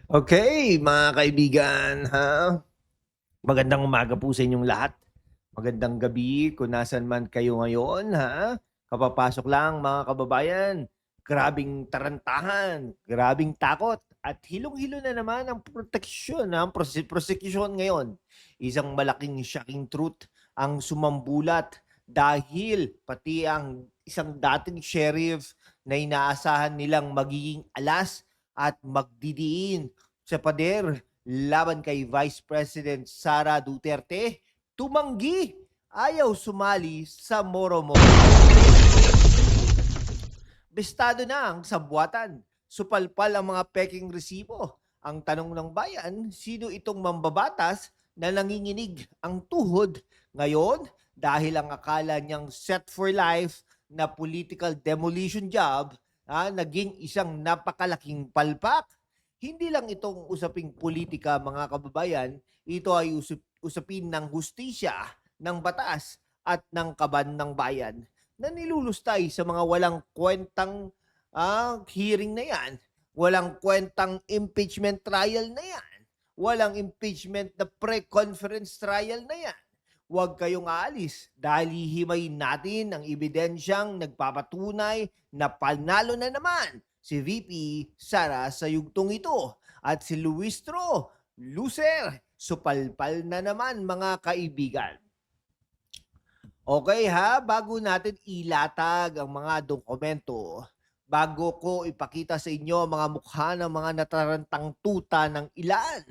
Okay, mga kaibigan, ha? Magandang umaga po sa inyong lahat. Magandang gabi kung nasan man kayo ngayon, ha? Kapapasok lang, mga kababayan. Grabing tarantahan, grabing takot, at hilong-hilo na naman ang proteksyon, ang prosecution ngayon. Isang malaking shocking truth ang sumambulat dahil pati ang isang dating sheriff na inaasahan nilang magiging alas at magdidiin sa pader laban kay Vice President Sara Duterte, tumanggi, ayaw sumali sa Moro-Moro. Bestado na ang sabwatan, supalpal ang mga peking resibo. Ang tanong ng bayan, sino itong mambabatas na nanginginig ang tuhod ngayon dahil ang akala niyang set for life na political demolition job naging isang napakalaking palpak. Hindi lang itong usaping politika, mga kababayan, ito ay usapin ng hustisya, ng batas at ng kaban ng bayan na nilulustay sa mga walang kwentang hearing na yan, walang kwentang impeachment trial na yan, walang impeachment na pre-conference trial na yan. Huwag kayong aalis dahil hihimayin natin ang ebidensyang nagpapatunay na panalo na naman si VP Sara sa yugtong ito at si Luistro loser, supalpal na naman, mga kaibigan. Okay ha, bago natin ilatag ang mga dokumento, bago ko ipakita sa inyo ang mga mukha ng mga natarantang tuta ng ilan,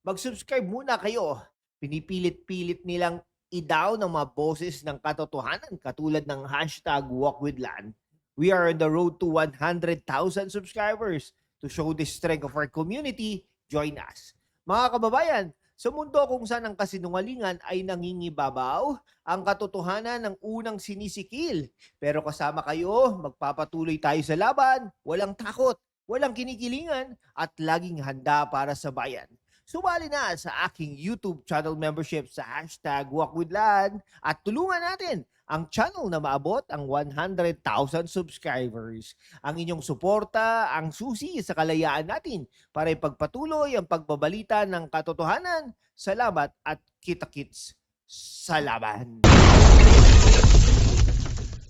mag-subscribe muna kayo. Pinipilit-pilit nilang idaw ng mga boses ng katotohanan katulad ng hashtag #WalkWithLan. We are on the road to 100,000 subscribers. To show the strength of our community, join us. Mga kababayan, sa mundo kung saan ang kasinungalingan ay nangingibabaw, ang katotohanan ng unang sinisikil. Pero kasama kayo, magpapatuloy tayo sa laban, walang takot, walang kinikilingan, at laging handa para sa bayan. Sumali na sa aking YouTube channel membership sa hashtag #WalkWithLan at tulungan natin ang channel na maabot ang 100,000 subscribers. Ang inyong suporta ang susi sa kalayaan natin para ipagpatuloy ang pagbabalita ng katotohanan. Salamat at kita-kits sa laban.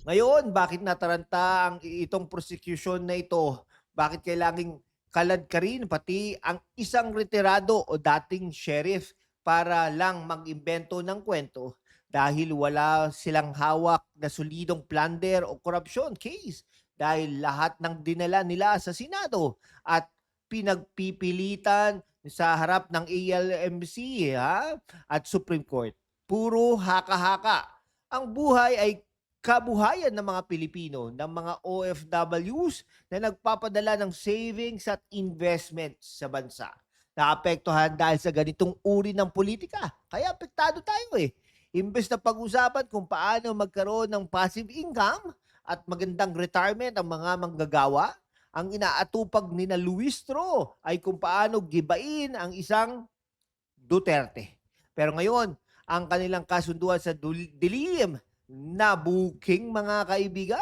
Ngayon, bakit nataranta ang itong prosecution na ito? Bakit kailangang kalad ka rin pati ang isang retirado o dating sheriff para lang mag-imbento ng kwento dahil wala silang hawak na solidong plunder o corruption case dahil lahat ng dinala nila sa Senado at pinagpipilitan sa harap ng ALMC at Supreme Court. Puro haka-haka. Ang buhay ay kabuhayan ng mga Pilipino, ng mga OFWs na nagpapadala ng savings at investments sa bansa. Naapektuhan dahil sa ganitong uri ng politika. Kaya apektado tayo eh. Imbes na pag-usapan kung paano magkaroon ng passive income at magandang retirement ang mga manggagawa, ang inaatupag ni na Luistro ay kung paano gibain ang isang Duterte. Pero ngayon, ang kanilang kasunduan sa dilim na booking, mga kaibigan.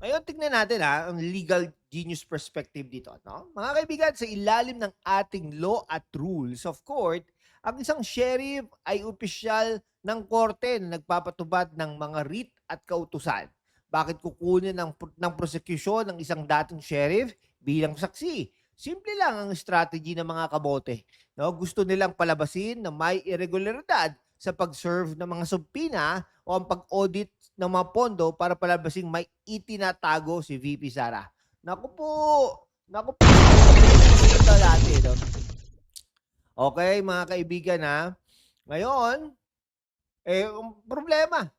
Ngayon, tignan natin ang legal genius perspective dito. No? Mga kaibigan, sa ilalim ng ating law at rules of court, ang isang sheriff ay opisyal ng korte na nagpapatubad ng mga writ at kautusan. Bakit kukunin ng prosecution ng isang dating sheriff bilang saksi? Simple lang ang strategy ng mga kabote. No? Gusto nilang palabasin na may irregularidad sa pag-serve ng mga subpina o ang pag-audit ng mga pondo para palabasing may itinatago si VP Sara. Naku po! Naku po! Dati, no? Okay, mga kaibigan Ngayon, problema.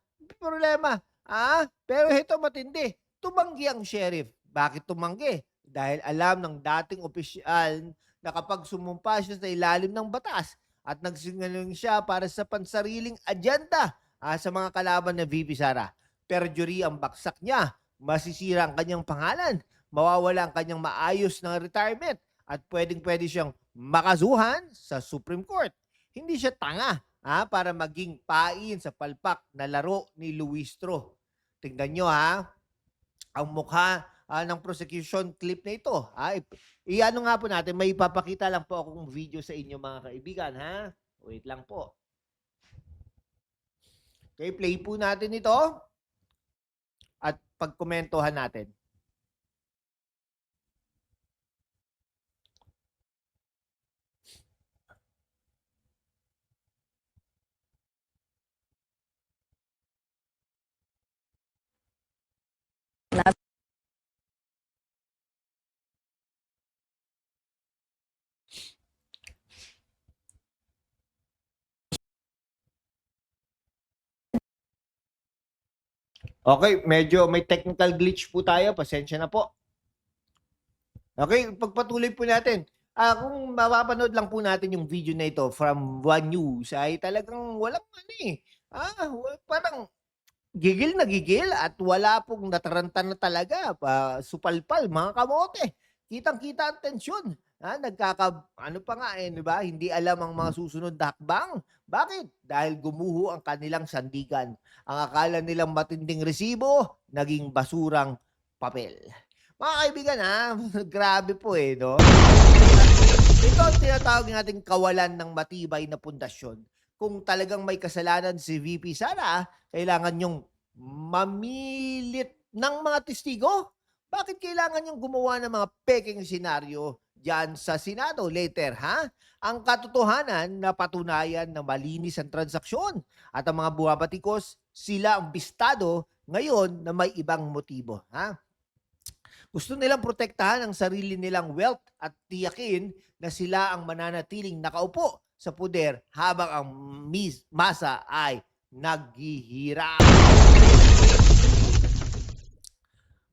Pero ito matindi. Tumanggi ang sheriff. Bakit tumanggi? Dahil alam ng dating opisyal na kapag sumumpa siya sa ilalim ng batas at nagsinungaling siya para sa pansariling agenda sa mga kalaban na VP Sara. Perjury ang baksak niya. Masisira ang kanyang pangalan. Mawawala ang kanyang maayos na retirement at pwedeng-pwede siyang makasuhan sa Supreme Court. Hindi siya tanga para maging pain sa palpak na laro ni Luistro. Tingnan nyo ang mukha ng prosecution clip na ito. Iano nga po natin, may ipapakita lang po akong video sa inyo mga kaibigan, ha? Wait lang po. Okay, play po natin ito at pagkomentuhan natin. Okay, medyo may technical glitch po tayo. Pasensya na po. Okay, pagpatuloy po natin. Kung mapapanood lang po natin yung video na ito from One News, ay talagang walang parang gigil na gigil at wala pong nataranta na talaga. Supalpal, mga kamote. Kitang-kita ang tensyon. Ano pa nga di ba? Hindi alam ang mga susunod na hakbang. Bakit? Dahil gumuho ang kanilang sandigan. Ang akala nilang matinding resibo, naging basurang papel. Mga kaibigan grabe po no? Ito ang tinatawag nating kawalan ng matibay na pundasyon. Kung talagang may kasalanan si VP Sara, kailangan nyong mamilit ng mga testigo. Bakit kailangan nyong gumawa ng mga peking senaryo diyan sa Senado later, Ang katotohanan na patunayan na malinis ang transaksyon at ang mga buwabatikos, sila ang bistado ngayon na may ibang motibo, Gusto nilang protektahan ang sarili nilang wealth at tiyakin na sila ang mananatiling nakaupo sa poder habang ang masa ay naghihirap.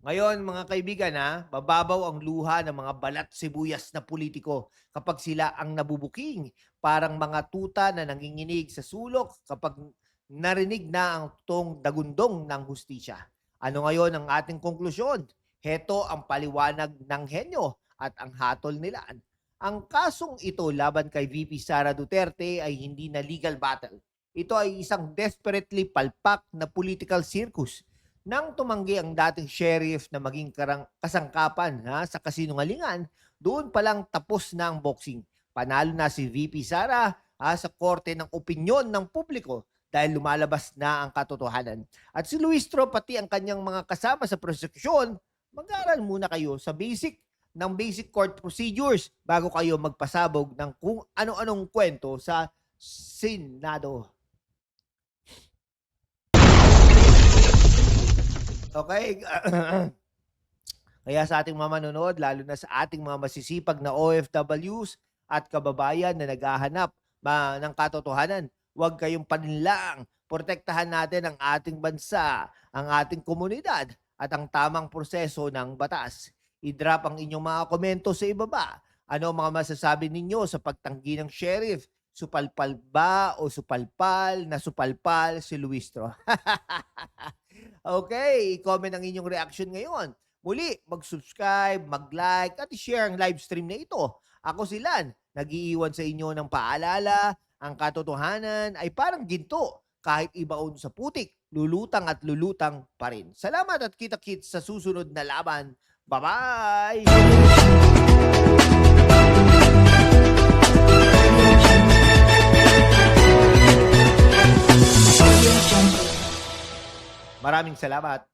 Ngayon, mga kaibigan, bababaw ang luha ng mga balat sibuyas na politiko kapag sila ang nabubuking, parang mga tuta na nanginginig sa sulok kapag narinig na ang tutong dagundong ng hustisya. Ano ngayon ang ating konklusyon? Heto ang paliwanag ng henyo at ang hatol nila. Ang kasong ito laban kay VP Sara Duterte ay hindi na legal battle. Ito ay isang desperately palpak na political circus. Nang tumanggi ang dating sheriff na maging kasangkapan sa kasinungalingan, doon palang tapos na ang boxing. Panalo na si VP Sara sa korte ng opinyon ng publiko dahil lumalabas na ang katotohanan. At si Luistro pati ang kanyang mga kasama sa prosekusyon, mag-aral muna kayo sa basic court procedures bago kayo magpasabog ng kung ano-anong kwento sa Senado. Okay. Kaya sa ating mga manonood, lalo na sa ating mga masisipag na OFWs at kababayan na naghahanap ng katotohanan, huwag kayong paninlang. Protektahan natin ang ating bansa, ang ating komunidad, at ang tamang proseso ng batas. I-drop ang inyong mga komento sa ibaba. Ano ang mga masasabi ninyo sa pagtanggi ng sheriff? Supalpal ba o supalpal na supalpal si Luistro? Okay, i-comment ang inyong reaction ngayon. Muli, mag-subscribe, mag-like at i-share ang live stream na ito. Ako si Lan, nag-iiwan sa inyo ng paalala, ang katotohanan ay parang ginto. Kahit ibaon sa putik, lulutang at lulutang pa rin. Salamat at kita-kits sa susunod na laban. Bye-bye! Maraming salamat.